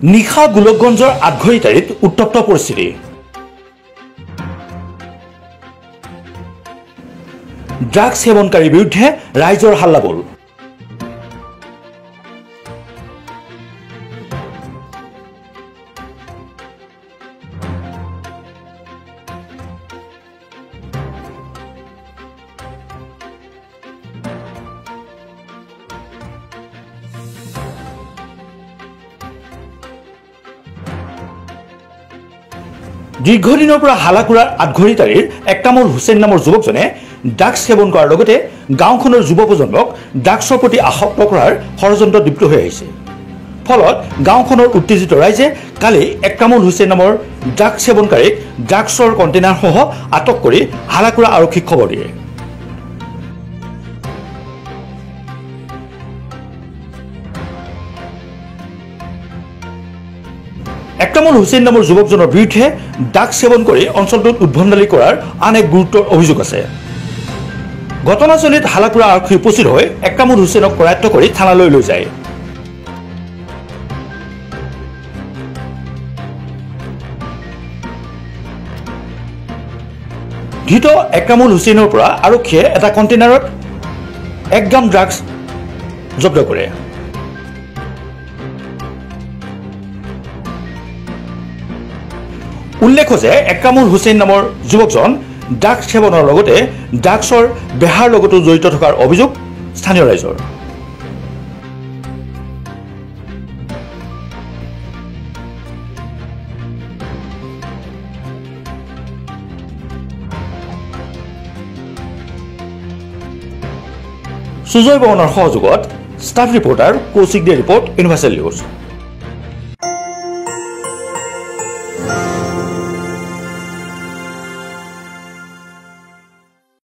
নিশা গোলকগঞ্জৰ আঠঘৰিটাৰীত উত্তপ্ত পৰিস্থিতি। ড্ৰাগছ সেৱনকাৰীৰ বিৰুদ্ধে ৰাইজৰ হাল্লাবোল। দীৰ্ঘদিনৰ পৰা হালাকুৰাৰ আঠঘৰিটাৰীৰ একতামুল হুছেইন নামৰ যুৱকজনে ড্ৰাগছ সেৱন কৰাৰ লগতে গাঁওখনৰ যুৱ প্ৰজন্মক ড্ৰাগছৰ প্ৰতি আসক্ত কৰাৰ ষড়যন্ত্ৰ দীপ্ত হৈ আহিছে। ফলত গাঁওখনৰ উত্তেজিত ৰাইজে কালি একতামুল হুছেইন নামৰ ড্ৰাগছ সেৱনকাৰীক ড্ৰাগছৰ কণ্টেইনাৰসহ আটক কৰি হালাকুৰা আৰক্ষীক খবৰ দিয়ে। একতামুল হুছেইন নামৰ যুৱকজনৰ বিৰুদ্ধে ড্ৰাগছ সেৱন কৰি অঞ্চলটোত উদ্ভণ্ডালি কৰাৰ আন এক গুৰুতৰ অভিযোগ আছে। ঘটনাস্থলীত হালাকুৰা আৰক্ষী উপস্থিত হৈ একতামুল হুছেইনক কৰায়ত্ব কৰি থানালৈ লৈ যায়। ধৃত একতামুল হুছেইনৰ পৰা আৰক্ষীয়ে এটা কণ্টেইনাৰত 1 গ্ৰাম ড্ৰাগছ জব্দ কৰে। উল্লেখ্য যে একতামুল হুছেইন নামৰ যুৱকজন ড্ৰাগছ সেৱনৰ লগতে ড্ৰাগছৰ বেহাৰ লগতো জড়িত থকাৰ অভিযোগ স্থানীয় ৰাইজৰ। সুজয় বৰ্মনৰ সহযোগত ষ্টাফ ৰিপৰ্টাৰ কৌশিক দে ৰিপৰ্ট ইউনিভাৰ্চেল নিউজ।